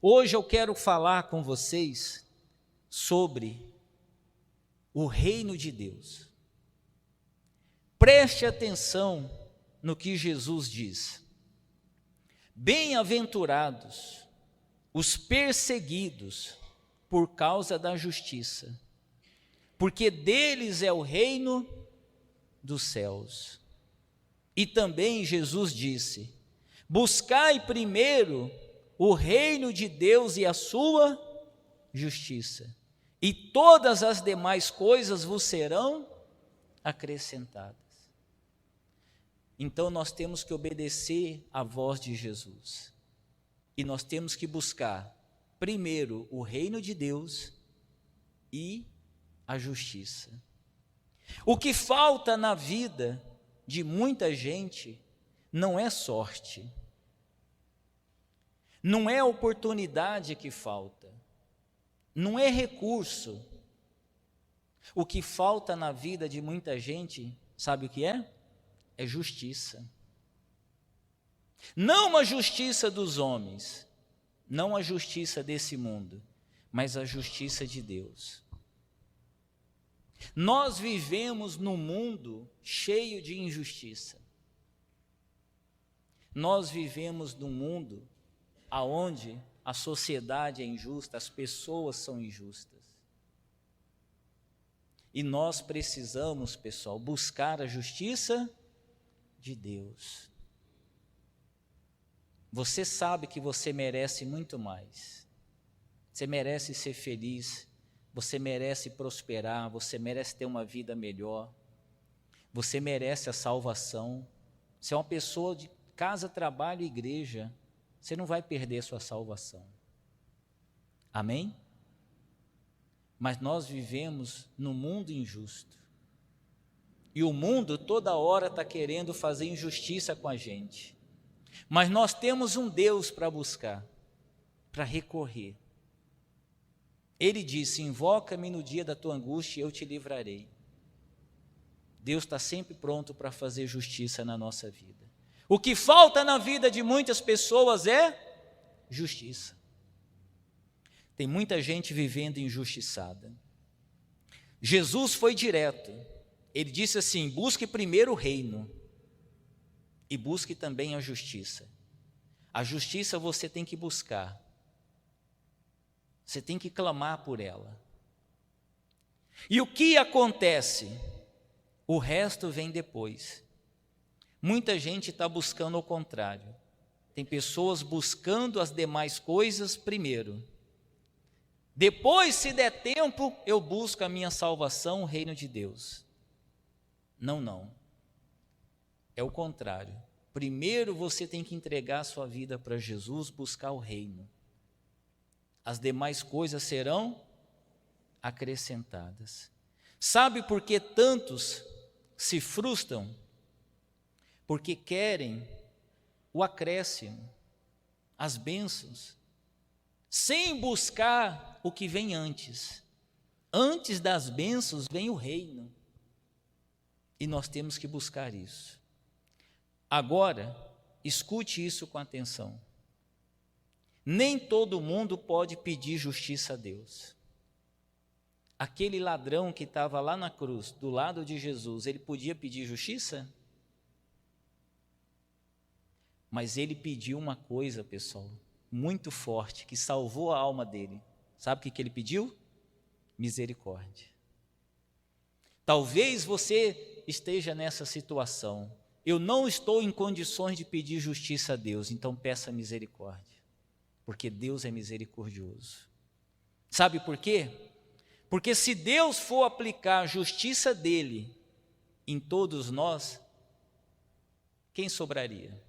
Hoje eu quero falar com vocês sobre o reino de Deus. Preste atenção no que Jesus diz. Bem-aventurados os perseguidos por causa da justiça, porque deles é o reino dos céus. E também Jesus disse: buscai primeiro o reino de Deus e a sua justiça, e todas as demais coisas vos serão acrescentadas. Então nós temos que obedecer à voz de Jesus, e nós temos que buscar primeiro o reino de Deus e a justiça. O que falta na vida de muita gente não é sorte, não é oportunidade que falta, não é recurso. O que falta na vida de muita gente, sabe o que é? É justiça. Não a justiça dos homens, não a justiça desse mundo, mas a justiça de Deus. Nós vivemos num mundo cheio de injustiça. Nós vivemos num mundo onde a sociedade é injusta, as pessoas são injustas. E nós precisamos, pessoal, buscar a justiça de Deus. Você sabe que você merece muito mais. Você merece ser feliz, você merece prosperar, você merece ter uma vida melhor, você merece a salvação. Você é uma pessoa de casa, trabalho e igreja, você não vai perder sua salvação. Amém? Mas nós vivemos num mundo injusto. E o mundo toda hora está querendo fazer injustiça com a gente. Mas nós temos um Deus para buscar, para recorrer. Ele disse: invoca-me no dia da tua angústia e eu te livrarei. Deus está sempre pronto para fazer justiça na nossa vida. O que falta na vida de muitas pessoas é justiça. Tem muita gente vivendo injustiçada. Jesus foi direto. Ele disse assim: busque primeiro o reino e busque também a justiça. A justiça você tem que buscar. Você tem que clamar por ela. E o que acontece? O resto vem depois. Muita gente está buscando o contrário. Tem pessoas buscando as demais coisas primeiro. Depois, se der tempo, eu busco a minha salvação, o reino de Deus. Não. É o contrário. Primeiro você tem que entregar a sua vida para Jesus, buscar o reino. As demais coisas serão acrescentadas. Sabe por que tantos se frustram? Porque querem o acréscimo, as bênçãos, sem buscar o que vem antes. Antes das bênçãos vem o reino. E nós temos que buscar isso. Agora, escute isso com atenção. Nem todo mundo pode pedir justiça a Deus. Aquele ladrão que estava lá na cruz, do lado de Jesus, ele podia pedir justiça? Mas ele pediu uma coisa, pessoal, muito forte, que salvou a alma dele. Sabe o que ele pediu? Misericórdia. Talvez você esteja nessa situação. Eu não estou em condições de pedir justiça a Deus, então peça misericórdia, porque Deus é misericordioso. Sabe por quê? Porque se Deus for aplicar a justiça dele em todos nós, quem sobraria?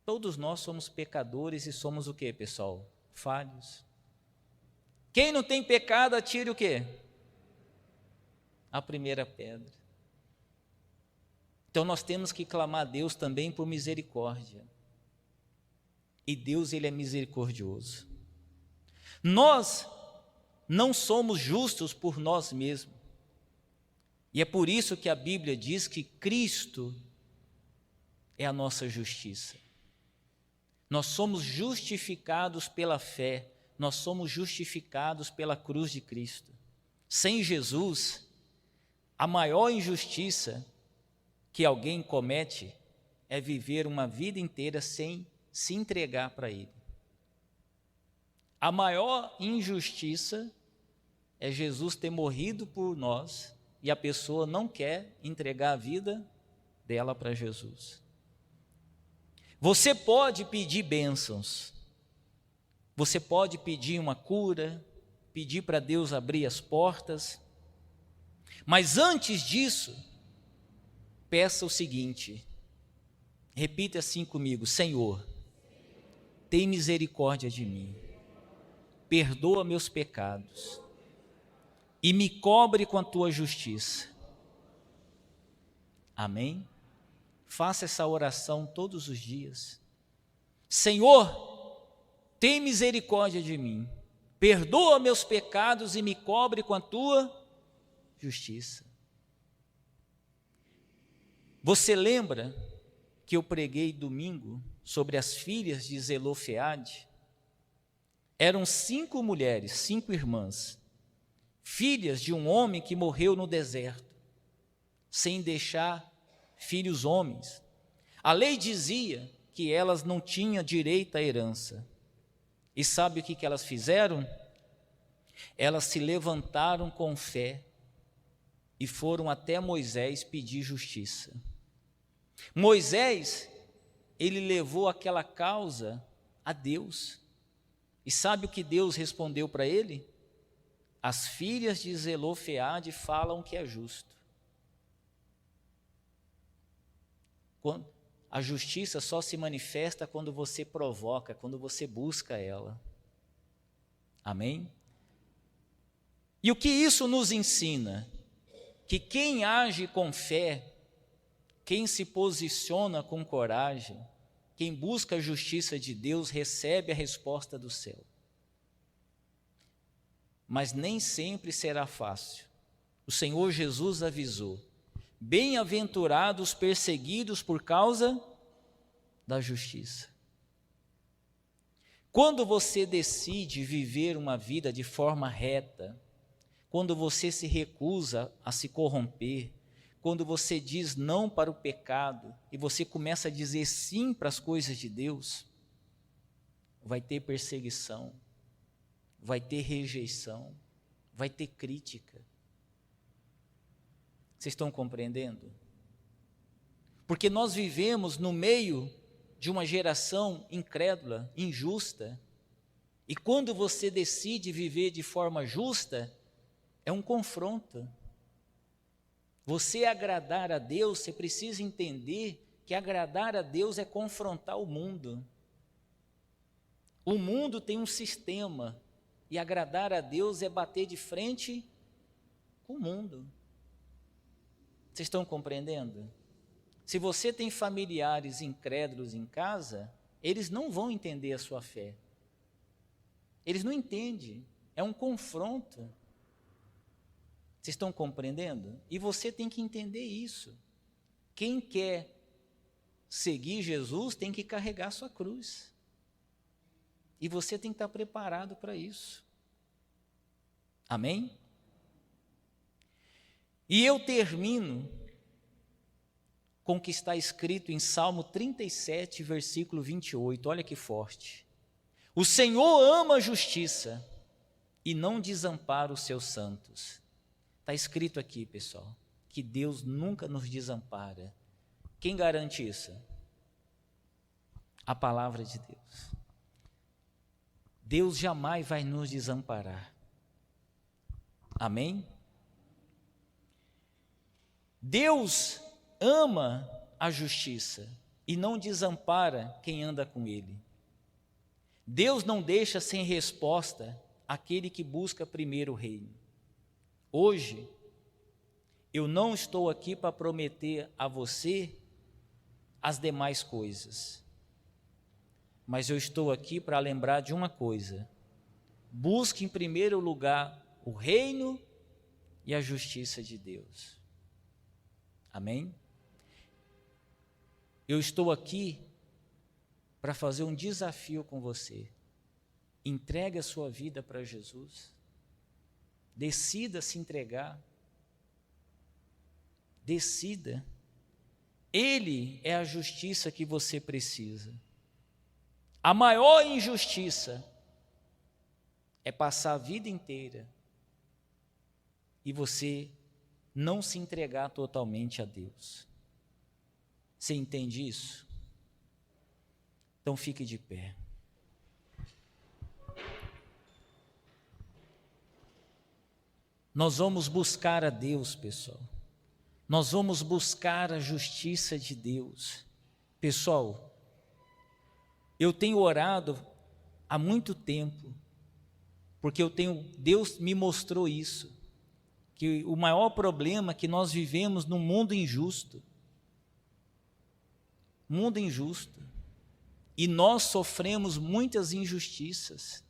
Todos nós somos pecadores e somos o quê, pessoal? Falhos. Quem não tem pecado, atire o quê? A primeira pedra. Então nós temos que clamar a Deus também por misericórdia. E Deus, ele é misericordioso. Nós não somos justos por nós mesmos. E é por isso que a Bíblia diz que Cristo é a nossa justiça. Nós somos justificados pela fé, nós somos justificados pela cruz de Cristo. Sem Jesus, a maior injustiça que alguém comete é viver uma vida inteira sem se entregar para Ele. A maior injustiça é Jesus ter morrido por nós e a pessoa não quer entregar a vida dela para Jesus. Você pode pedir bênçãos, você pode pedir uma cura, pedir para Deus abrir as portas, mas antes disso, peça o seguinte, repita assim comigo: Senhor, tem misericórdia de mim, perdoa meus pecados e me cobre com a tua justiça. Amém? Faça essa oração todos os dias. Senhor, tem misericórdia de mim, perdoa meus pecados e me cobre com a tua justiça. Você lembra que eu preguei domingo sobre as filhas de Zelofeade? Eram 5 mulheres, 5 irmãs, filhas de um homem que morreu no deserto, sem deixar filhos homens. A lei dizia que elas não tinham direito à herança. E sabe o que elas fizeram? Elas se levantaram com fé e foram até Moisés pedir justiça. Moisés, ele levou aquela causa a Deus. E sabe o que Deus respondeu para ele? As filhas de Zelofeade falam que é justo. A justiça só se manifesta quando você provoca, quando você busca ela. Amém? E o que isso nos ensina? Que quem age com fé, quem se posiciona com coragem, quem busca a justiça de Deus, recebe a resposta do céu. Mas nem sempre será fácil. O Senhor Jesus avisou: bem-aventurados perseguidos por causa da justiça. Quando você decide viver uma vida de forma reta, quando você se recusa a se corromper, quando você diz não para o pecado e você começa a dizer sim para as coisas de Deus, vai ter perseguição, vai ter rejeição, vai ter crítica. Vocês estão compreendendo? Porque nós vivemos no meio de uma geração incrédula, injusta, e quando você decide viver de forma justa, é um confronto. Você agradar a Deus, você precisa entender que agradar a Deus é confrontar o mundo. O mundo tem um sistema, e agradar a Deus é bater de frente com o mundo. Vocês estão compreendendo? Se você tem familiares incrédulos em casa, eles não vão entender a sua fé. Eles não entendem, é um confronto. Vocês estão compreendendo? E você tem que entender isso. Quem quer seguir Jesus tem que carregar sua cruz. E você tem que estar preparado para isso. Amém? E eu termino com o que está escrito em Salmo 37, versículo 28. Olha que forte. O Senhor ama a justiça e não desampara os seus santos. Está escrito aqui, pessoal, que Deus nunca nos desampara. Quem garante isso? A palavra de Deus. Deus jamais vai nos desamparar. Amém? Deus ama a justiça e não desampara quem anda com Ele. Deus não deixa sem resposta aquele que busca primeiro o reino. Hoje, eu não estou aqui para prometer a você as demais coisas, mas eu estou aqui para lembrar de uma coisa: busque em primeiro lugar o reino e a justiça de Deus. Amém? Eu estou aqui para fazer um desafio com você. Entregue a sua vida para Jesus. Decida se entregar. Decida. Ele é a justiça que você precisa. A maior injustiça é passar a vida inteira e você não se entregar totalmente a Deus. Você entende isso? Então fique de pé. Nós vamos buscar a Deus, pessoal. Nós vamos buscar a justiça de Deus. Pessoal, eu tenho orado há muito tempo, porque Deus me mostrou isso, que o maior problema é que nós vivemos num mundo injusto. Mundo injusto. E nós sofremos muitas injustiças.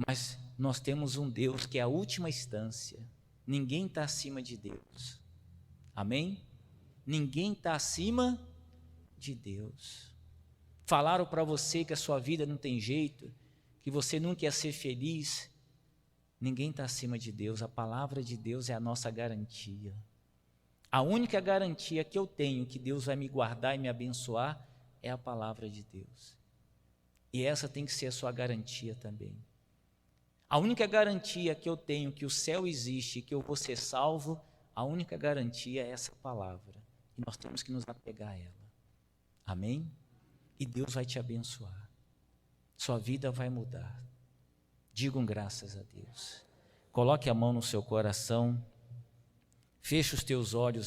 Mas nós temos um Deus que é a última instância. Ninguém está acima de Deus. Amém? Ninguém está acima de Deus. Falaram para você que a sua vida não tem jeito, que você nunca ia ser feliz. Ninguém está acima de Deus. A palavra de Deus é a nossa garantia. A única garantia que eu tenho que Deus vai me guardar e me abençoar é a palavra de Deus. E essa tem que ser a sua garantia também. A única garantia que eu tenho que o céu existe, que eu vou ser salvo, a única garantia é essa palavra. E nós temos que nos apegar a ela. Amém? E Deus vai te abençoar. Sua vida vai mudar. Digam graças a Deus. Coloque a mão no seu coração. Feche os teus olhos.